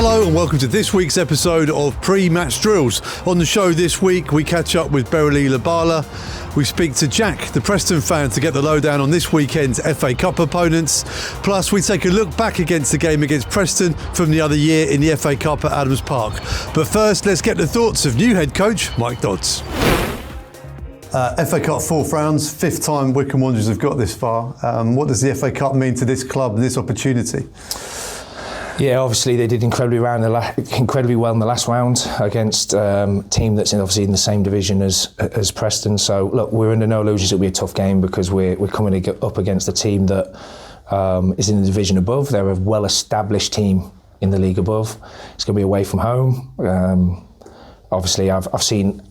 Hello and welcome to this week's episode of Pre-Match Drills. On the show this week, we catch up with Beryly Lubala. We speak to Jack, the Preston fan, to get the lowdown on this weekend's FA Cup opponents. Plus, we take a look back against the game against Preston from the other year in the FA Cup at Adams Park. But first, let's get the thoughts of new head coach Mike Dods. FA Cup fourth rounds, fifth time Wycombe Wanderers have got this far. What does the FA Cup mean to this club and this opportunity? Yeah, obviously they did incredibly well in the last round against a team that's obviously in the same division as Preston. So look, we're under no illusions it'll be a tough game because we're coming up against a team that is in the division above. They're a well-established team in the league above. It's going to be away from home. Obviously, I've seen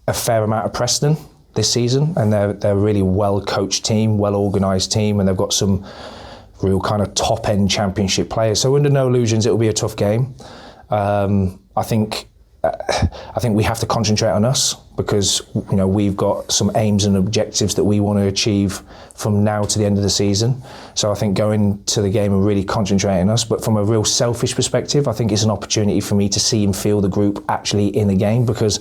a fair amount of Preston this season, and they're a really well-coached team, well-organised team, and they've got some real kind of top-end championship players. So under no illusions, it'll be a tough game. I think we have to concentrate on us because we've got some aims and objectives that we want to achieve from now to the end of the season. So I think going to the game and really concentrating on us. But from a real selfish perspective, I think it's an opportunity for me to see and feel the group actually in the game, because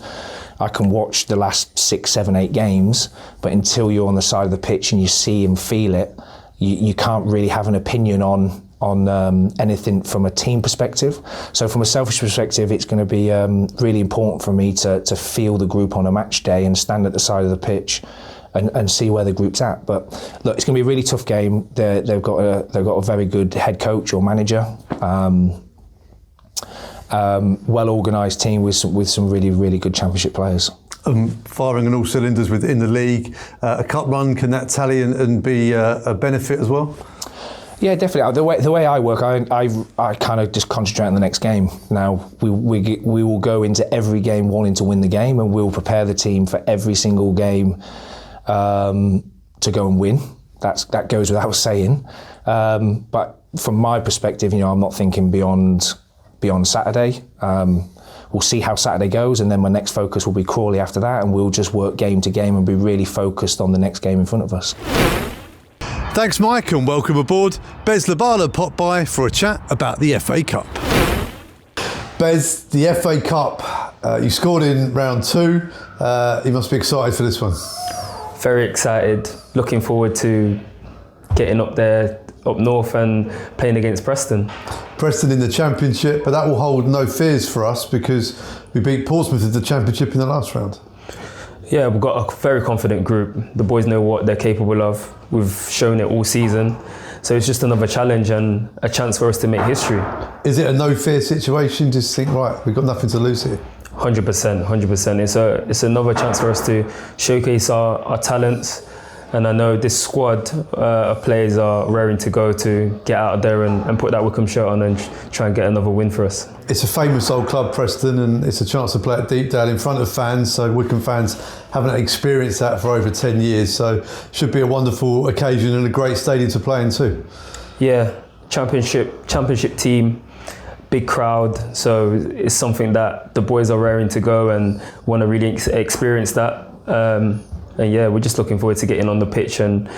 I can watch the last 6, 7, 8 games, but until you're on the side of the pitch and you see and feel it, you can't really have an opinion on anything from a team perspective. So from a selfish perspective, it's going to be really important for me to feel the group on a match day and stand at the side of the pitch and see where the group's at. But look, it's going to be a really tough game. They've got a very good head coach or manager. Well-organised team with some really, really good championship players. Firing on all cylinders within the league. A cup run, can that tally and be a benefit as well? Yeah, definitely. The way I work, I kind of just concentrate on the next game. Now, we will go into every game wanting to win the game, and we'll prepare the team for every single game to go and win. That goes without saying. But from my perspective, I'm not thinking beyond Saturday. We'll see how Saturday goes, and then my next focus will be Crawley after that, and we'll just work game to game and be really focused on the next game in front of us. Thanks, Mike, and welcome aboard. Bez Labala popped by for a chat about the FA Cup. Bez, the FA Cup, you scored in round 2. You must be excited for this one. Very excited. Looking forward to getting up there, up north, and playing against Preston. Preston in the Championship, but that will hold no fears for us because we beat Portsmouth in the Championship in the last round. Yeah, we've got a very confident group. The boys know what they're capable of. We've shown it all season. So it's just another challenge and a chance for us to make history. Is it a no fear situation? Just think, right, we've got nothing to lose here. 100%. It's another chance for us to showcase our talents. And I know this squad of players are raring to go to get out there and put that Wycombe shirt on and try and get another win for us. It's a famous old club, Preston, and it's a chance to play at Deepdale in front of fans. So Wycombe fans haven't experienced that for over 10 years. So should be a wonderful occasion and a great stadium to play in too. Yeah, championship team, big crowd. So it's something that the boys are raring to go and want to really experience that. And yeah, we're just looking forward to getting on the pitch and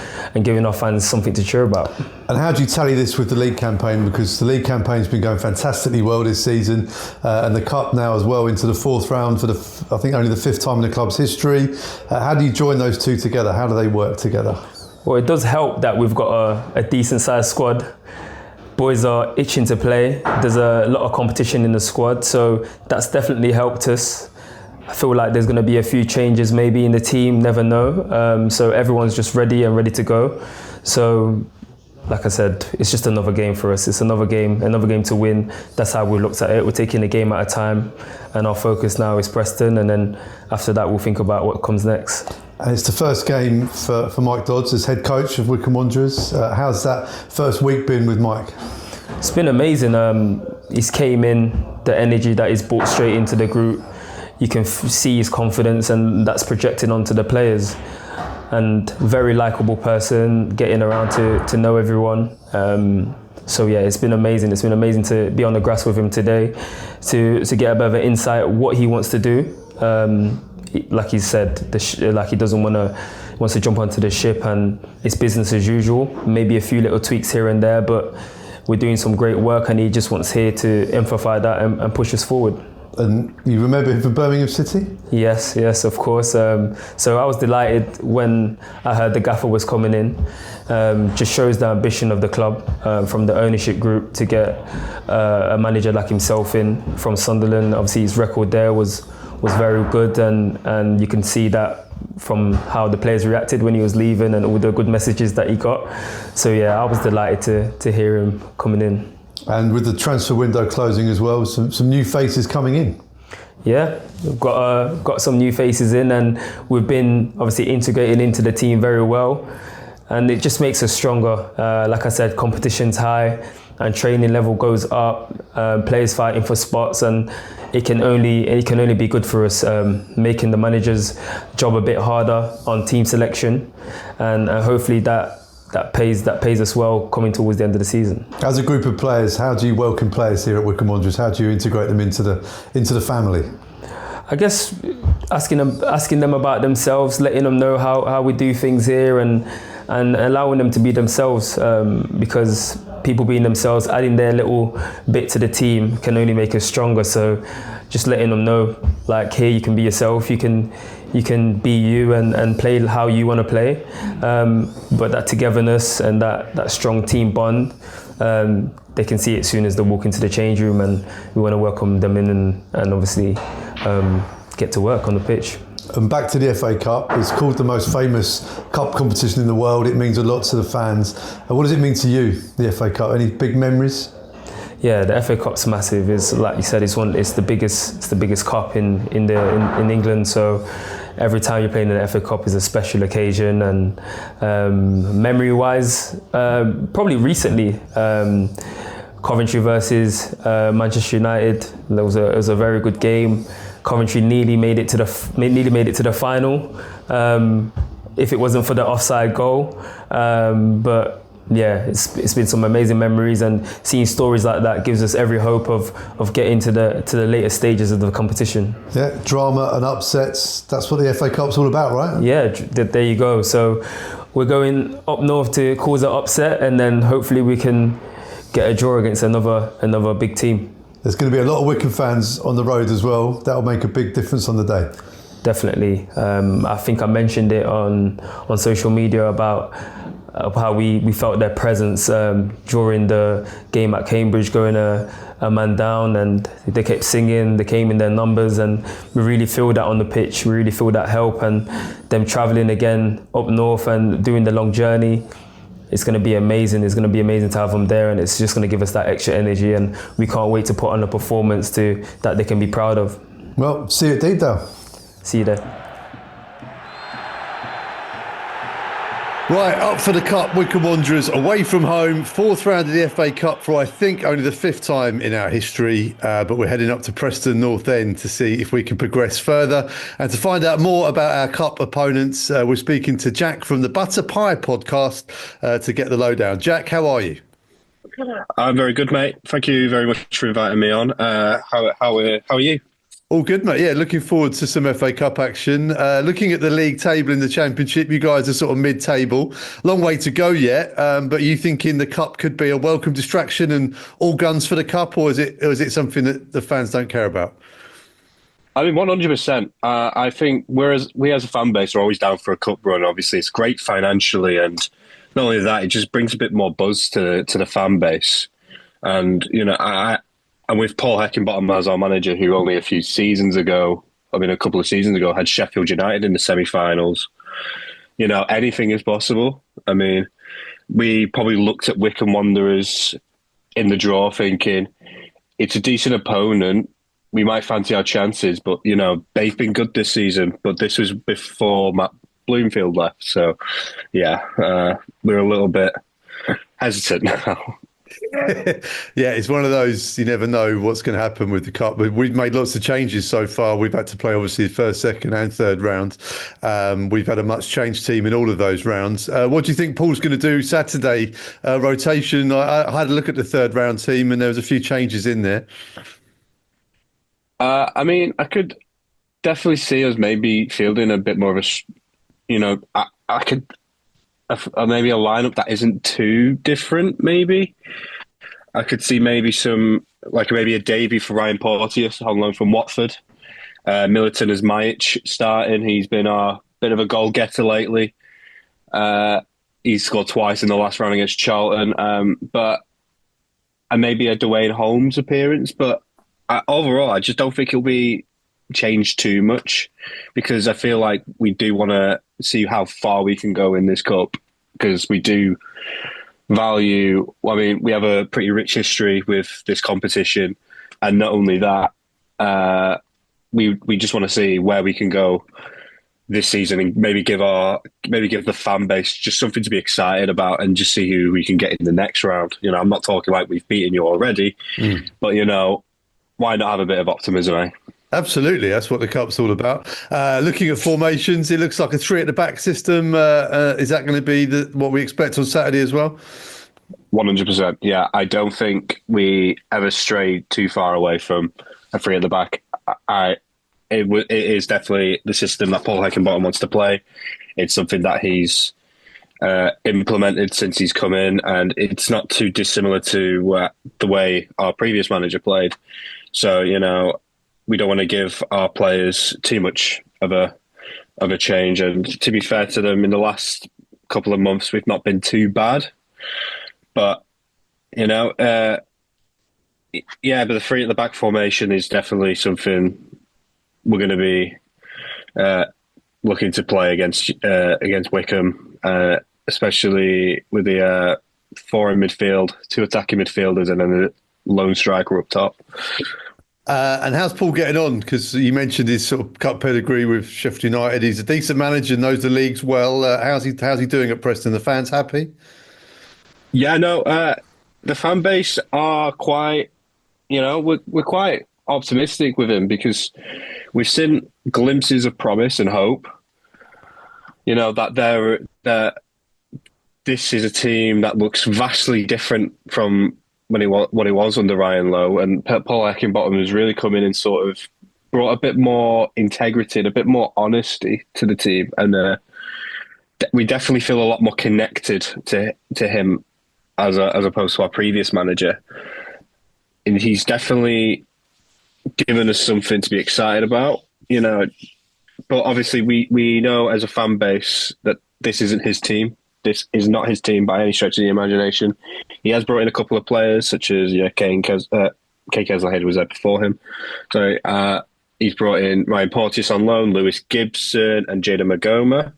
giving our fans something to cheer about. And how do you tally this with the league campaign? Because the league campaign's been going fantastically well this season, and the cup now as well into the fourth round for I think only the 5th time in the club's history. How do you join those two together? How do they work together? Well, it does help that we've got a decent sized squad. Boys are itching to play. There's a lot of competition in the squad, so that's definitely helped us. I feel like there's going to be a few changes maybe in the team, never know. So everyone's just ready to go. So, like I said, it's just another game for us. It's another game to win. That's how we looked at it. We're taking a game at a time, and our focus now is Preston, and then after that we'll think about what comes next. And it's the first game for Mike Dods as head coach of Wycombe Wanderers. How's that first week been with Mike? It's been amazing. He's came in, the energy that he's brought straight into the group. You can see his confidence, and that's projected onto the players. And very likeable person, getting around to know everyone. So yeah, it's been amazing. It's been amazing to be on the grass with him today, to get a bit of an insight what he wants to do. Like he said, like he doesn't wants to jump onto the ship, and it's business as usual. Maybe a few little tweaks here and there, but we're doing some great work, and he just wants here to amplify that and push us forward. And you remember him from Birmingham City? Yes, of course. So I was delighted when I heard the gaffer was coming in. Just shows the ambition of the club from the ownership group to get a manager like himself in from Sunderland. Obviously, his record there was very good, and you can see that from how the players reacted when he was leaving and all the good messages that he got. So yeah, I was delighted to hear him coming in. And with the transfer window closing as well, some new faces coming in. Yeah, we've got some new faces in, and we've been obviously integrating into the team very well, and it just makes us stronger. Like I said, competition's high and training level goes up, players fighting for spots, and it can only be good for us, making the manager's job a bit harder on team selection, and hopefully that pays us well coming towards the end of the season. As a group of players, how do you welcome players here at Wycombe Wanderers? How do you integrate them into the family? I guess asking them about themselves, letting them know how we do things here, and allowing them to be themselves, because people being themselves, adding their little bit to the team can only make us stronger. So just letting them know, like, here you can be yourself, you can be you and play how you want to play, but that togetherness and that strong team bond, they can see it as soon as they walk into the change room, and we want to welcome them in and obviously get to work on the pitch. And back to the FA Cup. It's called the most famous cup competition in the world. It means a lot to the fans. And what does it mean to you, the FA Cup? Any big memories? Yeah, the FA Cup's massive. It's like you said, it's the biggest cup in England. So every time you're playing in the FA Cup is a special occasion. And memory-wise, probably recently, Coventry versus Manchester United. It was a very good game. Coventry nearly made it to the final, if it wasn't for the offside goal. But yeah, it's been some amazing memories, and seeing stories like that gives us every hope of getting to the later stages of the competition. Yeah, drama and upsets. That's what the FA Cup's all about, right? Yeah, there you go. So we're going up north to cause an upset, and then hopefully we can get a draw against another big team. There's going to be a lot of Wycombe fans on the road as well. That'll make a big difference on the day. Definitely. I think I mentioned it on social media about how we felt their presence during the game at Cambridge, going a man down, and they kept singing, they came in their numbers, and we really feel that on the pitch. We really feel that help, and them travelling again up north and doing the long journey. It's going to be amazing. It's going to be amazing to have them there, and it's just going to give us that extra energy, and we can't wait to put on a performance that they can be proud of. Well, see you at Deepdale. See you there. Right, up for the Cup, Wycombe Wanderers away from home, fourth round of the FA Cup for I think only the fifth time in our history, but we're heading up to Preston North End to see if we can progress further. And to find out more about our Cup opponents, we're speaking to Jack from the Butter Pie podcast to get the lowdown. Jack, how are you? I'm very good, mate. Thank you very much for inviting me on. How are you? All good, mate. Yeah, looking forward to some FA Cup action. Looking at the league table in the Championship, you guys are sort of mid-table. Long way to go yet, but you thinking the Cup could be a welcome distraction and all guns for the Cup, or is it something that the fans don't care about? I mean, 100%. I think whereas we as a fan base are always down for a Cup run, obviously it's great financially, and not only that, it just brings a bit more buzz to the fan base. And, you know, And with Paul Heckingbottom as our manager, who only a couple of seasons ago, had Sheffield United in the semi-finals, you know, anything is possible. I mean, we probably looked at Wycombe Wanderers in the draw thinking, it's a decent opponent, we might fancy our chances, but, you know, they've been good this season, but this was before Matt Bloomfield left. So, yeah, we're a little bit hesitant now. Yeah, it's one of those, you never know what's going to happen with the Cup. We've made lots of changes so far. We've had to play, obviously, the first, second and third round. We've had a much changed team in all of those rounds. What do you think Paul's going to do Saturday? Rotation. I had a look at the third round team, and there was a few changes in there. I mean, I could definitely see us maybe fielding a bit more of maybe a lineup that isn't too different, maybe. I could see maybe maybe a debut for Ryan Porteous on loan from Watford. Militon as Majic starting. He's been a bit of a goal getter lately. He's scored twice in the last round against Charlton. And maybe a Dwayne Holmes appearance. But overall, I just don't think it'll be changed too much, because I feel like we do want to see how far we can go in this cup, because we do value. I mean, we have a pretty rich history with this competition, and not only that, we just want to see where we can go this season, and maybe give the fan base just something to be excited about, and just see who we can get in the next round. You know, I'm not talking like we've beaten you already, but you know, why not have a bit of optimism, eh? Absolutely, that's what the cup's all about. Looking at formations, it looks like a 3 at the back system. Is that going to be what we expect on Saturday as well? 100%. Yeah, I don't think we ever strayed too far away from a 3 at the back. It is definitely the system that Paul Heckingbottom wants to play. It's something that he's implemented since he's come in, and it's not too dissimilar to the way our previous manager played. So, you know, we don't want to give our players too much of a change. And to be fair to them, in the last couple of months, we've not been too bad. But, you know, but the 3 at the back formation is definitely something we're going to be looking to play against Wycombe, especially with the 4 in midfield, 2 attacking midfielders, and then the lone striker up top. And how's Paul getting on? Because you mentioned his sort of cup pedigree with Sheffield United. He's a decent manager, knows the leagues well. How's he doing at Preston? The fans happy? Yeah, no, the fan base are quite, you know, we're quite optimistic with him, because we've seen glimpses of promise and hope. You know, that this is a team that looks vastly different from what he was under Ryan Lowe, and Paul Heckingbottom has really come in and sort of brought a bit more integrity and a bit more honesty to the team, and we definitely feel a lot more connected to him as opposed to our previous manager. And he's definitely given us something to be excited about, you know. But obviously, we know as a fan base that this isn't his team. This is not his team by any stretch of the imagination. He has brought in a couple of players, such as Kay Kesler was there before him. So he's brought in Ryan Porteous on loan, Lewis Gibson and Jada Magoma,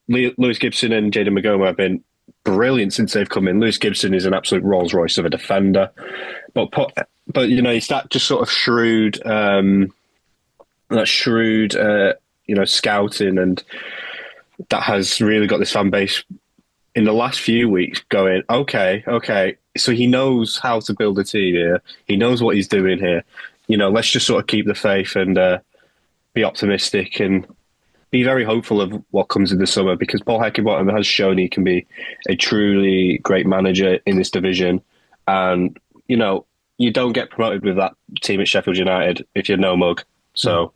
Lewis Gibson and Jada Magoma have been brilliant since they've come in. Lewis Gibson is an absolute Rolls Royce of a defender, but you know, he's that just sort of shrewd, you know, scouting, and that has really got this fan base in the last few weeks going, okay. So he knows how to build a team here. He knows what he's doing here. You know, let's just sort of keep the faith and be optimistic and be very hopeful of what comes in the summer, because Paul Heckingbottom has shown he can be a truly great manager in this division. And, you know, you don't get promoted with that team at Sheffield United if you're no mug. So,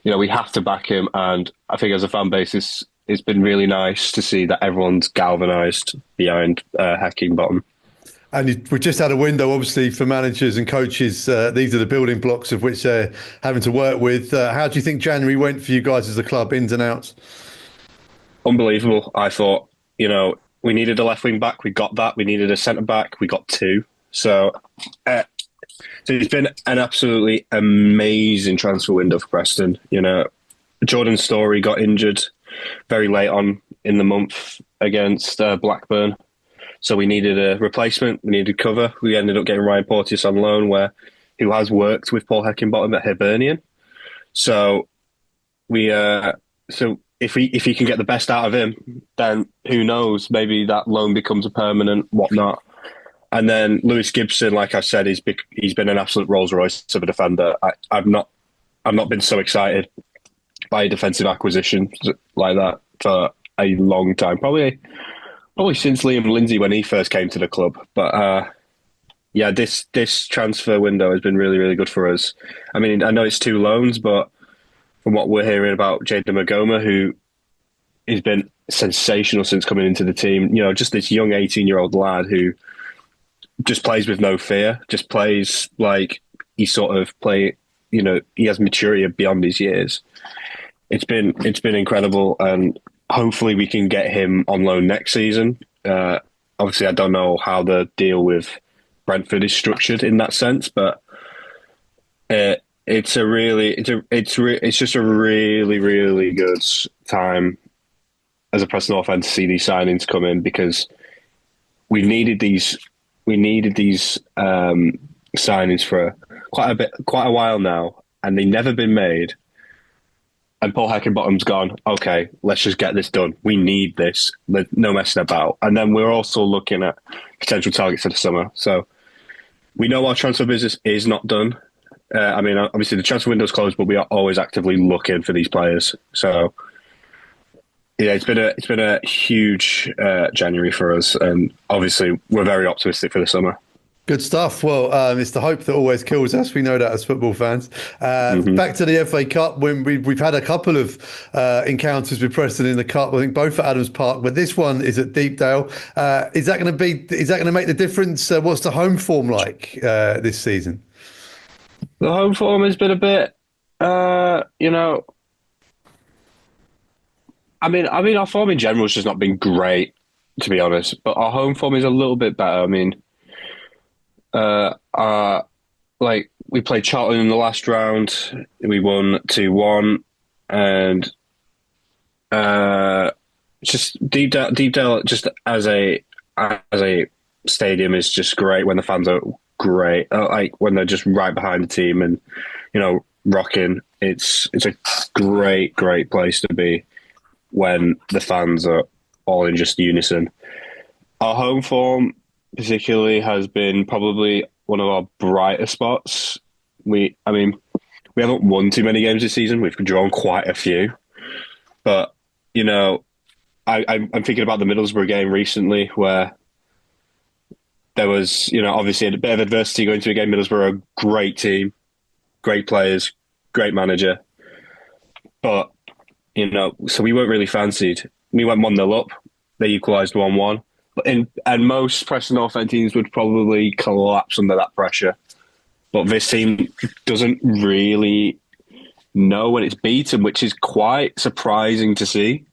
you know, we have to back him. And I think as a fan base, it's been really nice to see that everyone's galvanised behind Heckingbottom. And we've just had a window, obviously, for managers and coaches. These are the building blocks of which they're having to work with. How do you think January went for you guys as a club, ins and outs? Unbelievable. I thought, you know, we needed a left wing back. We got that. We needed a centre back. We got 2. So it's been an absolutely amazing transfer window for Preston. You know, Jordan Storey got injured very late on in the month against Blackburn. So we needed a replacement. We needed cover. We ended up getting Ryan Porteous on loan, who has worked with Paul Heckingbottom at Hibernian. So if he can get the best out of him, then who knows? Maybe that loan becomes a permanent whatnot. And then Lewis Gibson, like I said, he's been an absolute Rolls Royce of a defender. I've not been so excited by a defensive acquisition like that for a long time. Probably since Liam Lindsay when he first came to the club. But this transfer window has been really, really good for us. I mean, I know it's 2 loans, but from what we're hearing about Jada Magoma, who he's been sensational since coming into the team. You know, just this young 18-year-old lad who just plays with no fear, just plays like he sort of play. You know, he has maturity beyond his years. It's been incredible, and hopefully we can get him on loan next season. Obviously, I don't know how the deal with Brentford is structured in that sense, but it's just a really, really good time as a Preston North fan to see these signings come in, because we needed these signings for quite a while now, and they've never been made. And Paul Heckingbottom's gone, okay, let's just get this done. We need this. There's no messing about. And then we're also looking at potential targets for the summer. So we know our transfer business is not done. I mean, obviously the transfer window's closed, but we are always actively looking for these players. So yeah, it's been a huge January for us, and obviously we're very optimistic for the summer. Good stuff. Well, it's the hope that always kills us. We know that as football fans. Back to the FA Cup, when we've had a couple of encounters with Preston in the Cup. I think both at Adams Park, but this one is at Deepdale. Is that going to make the difference? What's the home form like this season? The home form has been a bit, you know. I mean, our form in general has just not been great, to be honest. But our home form is a little bit better. I mean. Like we played Charlton in the last round, we won 2-1, and just Deepdale just as a stadium is just great when the fans are great, like when they're just right behind the team and, you know, rocking. It's a great place to be when the fans are all in just unison. Our home form particularly has been probably one of our brighter spots. We haven't won too many games this season. We've drawn quite a few, but you know, I'm thinking about the Middlesbrough game recently where there was, you know, obviously a bit of adversity going to a game. Middlesbrough are a great team, great players, great manager, but you know, so we weren't really fancied. We went 1-0 up. They equalised 1-1. And most Preston North End teams would probably collapse under that pressure. But this team doesn't really know when it's beaten, which is quite surprising to see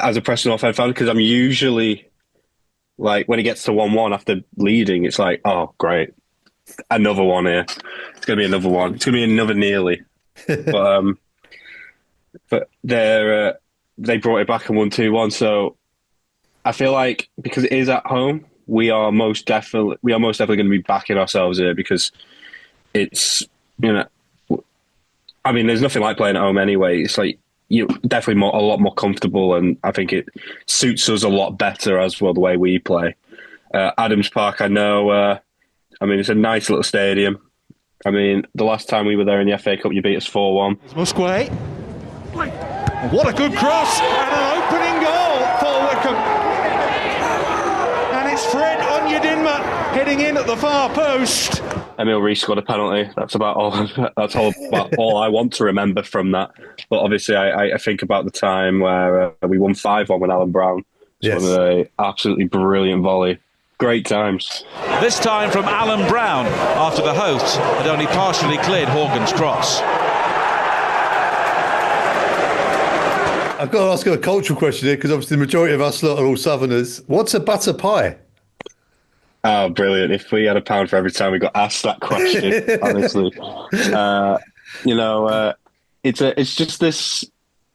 as a Preston North End fan, because I'm usually, like, when it gets to 1-1 after leading, it's like, oh, great. Another one here. It's going to be another one. It's going to be another nearly. But they brought it back and won 2-1, so I feel like because it is at home, we are most definitely going to be backing ourselves here, because it's, you know, I mean, there's nothing like playing at home anyway. It's like you're definitely a lot more comfortable, and I think it suits us a lot better as well the way we play. Adams Park, I know. I mean, it's a nice little stadium. I mean, the last time we were there in the FA Cup, you beat us 4-1. Musquet. What a good cross and an opening goal for Wycombe. Fred Onyedinma heading in at the far post. Emil Rees scored a penalty. That's about all. That's all I want to remember from that. But obviously, I think about the time where we won 5-1 with Alan Brown. Yes. It was an absolutely brilliant volley. Great times. This time from Alan Brown, after the host had only partially cleared Horgan's cross. I've got to ask you a cultural question here, because obviously the majority of us lot are all Southerners. What's a butter pie? Oh, brilliant. If we had £1 for every time we got asked that question, honestly. You know, it's just this,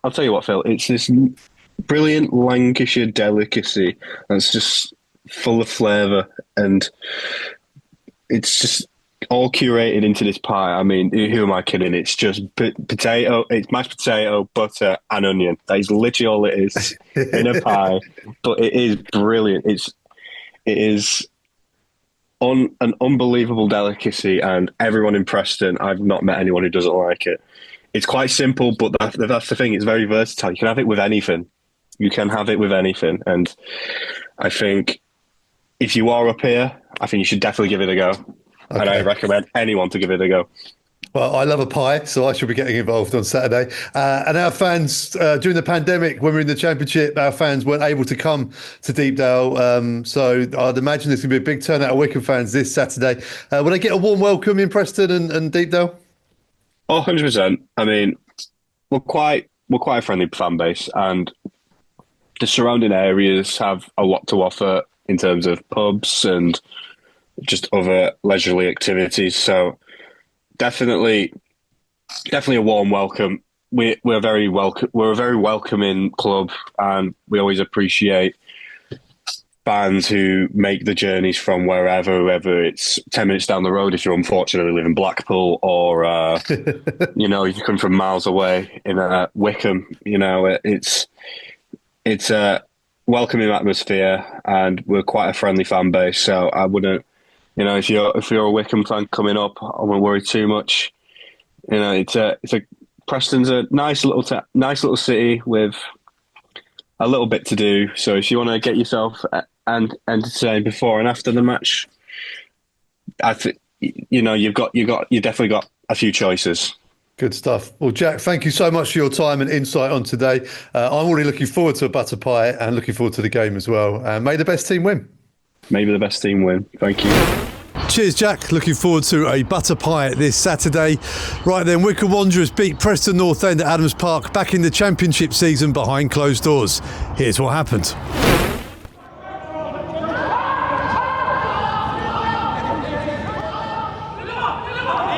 I'll tell you what, Phil, it's this brilliant Lancashire delicacy that's just full of flavour, and it's just all curated into this pie. I mean, who am I kidding? It's just potato, it's mashed potato, butter and onion. That is literally all it is in a pie, but it is brilliant. It is an unbelievable delicacy, and everyone in Preston, I've not met anyone who doesn't like it. It's quite simple, but that's the thing. It's very versatile. You can have it with anything. And I think if you are up here, I think you should definitely give it a go. Okay. And I recommend anyone to give it a go. Well, I love a pie, so I should be getting involved on Saturday. And our fans, during the pandemic, when we were in the Championship, our fans weren't able to come to Deepdale. So I'd imagine there's going to be a big turnout of Wycombe fans this Saturday. Will they get a warm welcome in Preston and Deepdale? Oh, 100%. I mean, we're quite a friendly fan base, and the surrounding areas have a lot to offer in terms of pubs and just other leisurely activities. So definitely a warm welcome. We're a very welcoming club, and we always appreciate fans who make the journeys from whether it's 10 minutes down the road if you unfortunately live in Blackpool, or you come from miles away in Wycombe. It's a welcoming atmosphere, and we're quite a friendly fan base. So I wouldn't, if you're a Wycombe fan coming up, I wouldn't worry too much. Preston's a nice little city with a little bit to do. So if you want to get yourself and entertained before and after the match, I think you've definitely got a few choices. Good stuff. Well, Jack, thank you so much for your time and insight on today. I'm already looking forward to a butter pie and looking forward to the game as well. And may the best team win. Maybe the best team win. Thank you. Cheers, Jack. Looking forward to a butter pie this Saturday. Right then, Wycombe Wanderers beat Preston North End at Adams Park back in the Championship season behind closed doors. Here's what happened.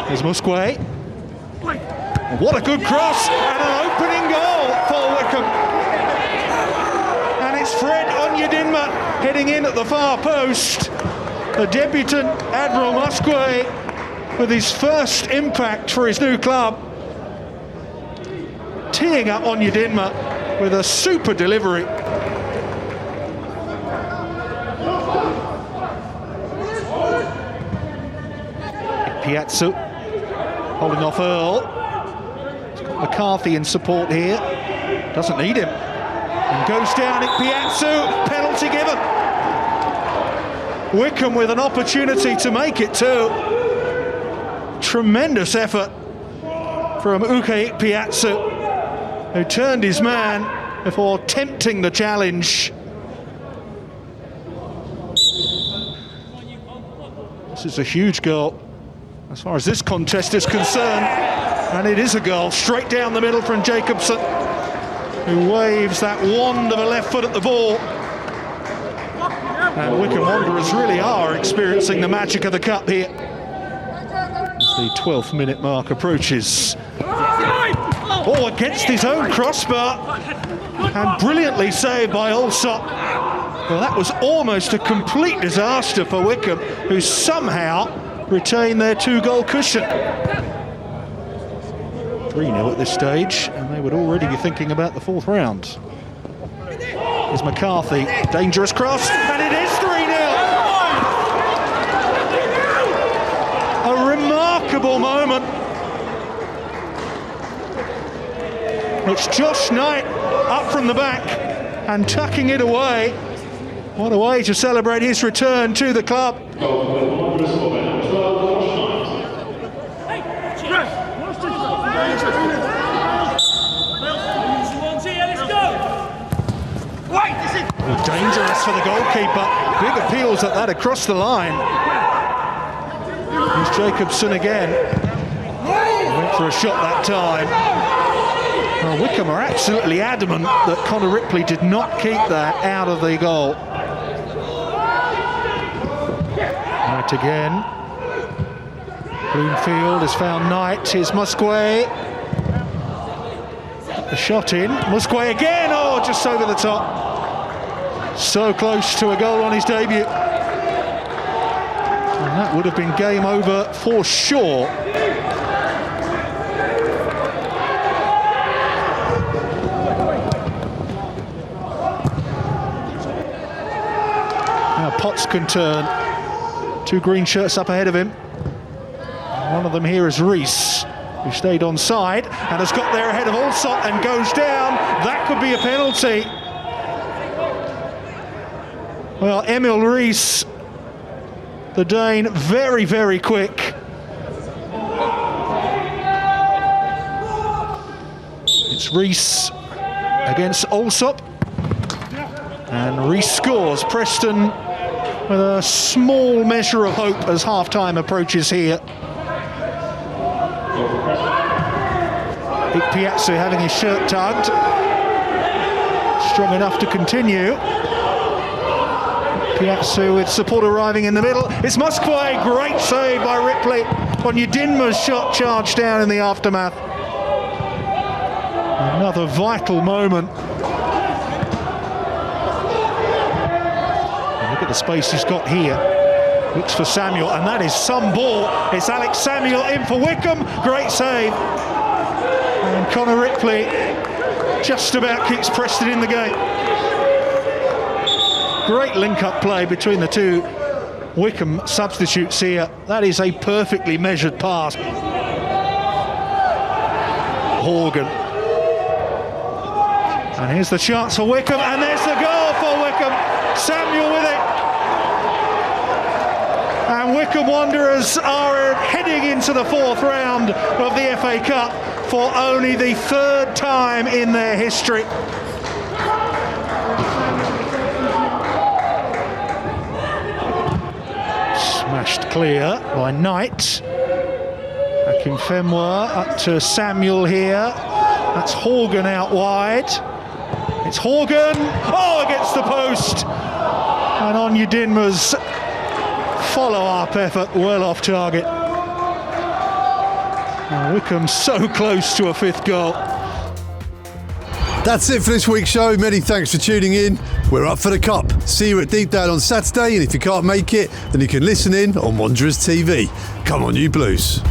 There's Musquet. What a good cross and an opening goal for Wycombe. And it's Fred Onyedinma heading in at the far post. The debutant Admiral Musquet with his first impact for his new club. Teeing up Onyedinma with a super delivery. Piazza holding off Earl. McCarthy in support here, doesn't need him, and goes down. Piazza, penalty given. Wycombe with an opportunity to make it too. Tremendous effort from Uke Piazza, who turned his man before tempting the challenge. This is a huge goal as far as this contest is concerned. And it is a goal, straight down the middle from Jacobson, who waves that wand of a left foot at the ball. And Wycombe Wanderers really are experiencing the magic of the cup here as the 12th minute mark approaches. Oh, against his own crossbar, and brilliantly saved by Allsop. Well, that was almost a complete disaster for Wycombe, who somehow retained their 2-goal cushion. 3-0 at this stage, and they would already be thinking about the 4th round. Here's McCarthy, dangerous cross, and it is 3-0! A remarkable moment. It's Josh Knight up from the back and tucking it away. What a way to celebrate his return to the club. Dangerous for the goalkeeper. Big appeals at that across the line. Here's Jacobson again. Went for a shot that time. Well, Wycombe are absolutely adamant that Connor Ripley did not keep that out of the goal. Right again. Bloomfield has found Knight. Here's Musquet. The shot in. Musquet again. Oh, just over the top. So close to a goal on his debut. And that would have been game over for sure. Now Potts can turn. 2 green shirts up ahead of him. One of them here is Rees, who stayed on side and has got there ahead of Allsop and goes down. That could be a penalty. Well, Emil Rees, the Dane, very, very quick. It's Rees against Alsop. And Rees scores. Preston with a small measure of hope as half-time approaches here. Big Piazza having his shirt tugged. Strong enough to continue. Piazza with support arriving in the middle. It's Musquay, great save by Ripley on Udinma's shot charged down in the aftermath. Another vital moment. And look at the space he's got here. Looks for Samuel, and that is some ball. It's Alex Samuel in for Wycombe. Great save. And Connor Ripley just about keeps Preston in the game. Great link-up play between the two Wycombe substitutes here. That is a perfectly measured pass. Horgan. And here's the chance for Wycombe, and there's the goal for Wycombe. Samuel with it. And Wycombe Wanderers are heading into the fourth round of the FA Cup for only the third time in their history. Smashed clear by Knight. Akinfenwa up to Samuel here. That's Horgan out wide. It's Horgan. Oh, against the post. And on Udinma's follow-up effort, well off target. And Wycombe so close to a fifth goal. That's it for this week's show. Many thanks for tuning in. We're up for the Cup. See you at Deepdale on Saturday, and if you can't make it, then you can listen in on Wanderers TV. Come on, you Blues.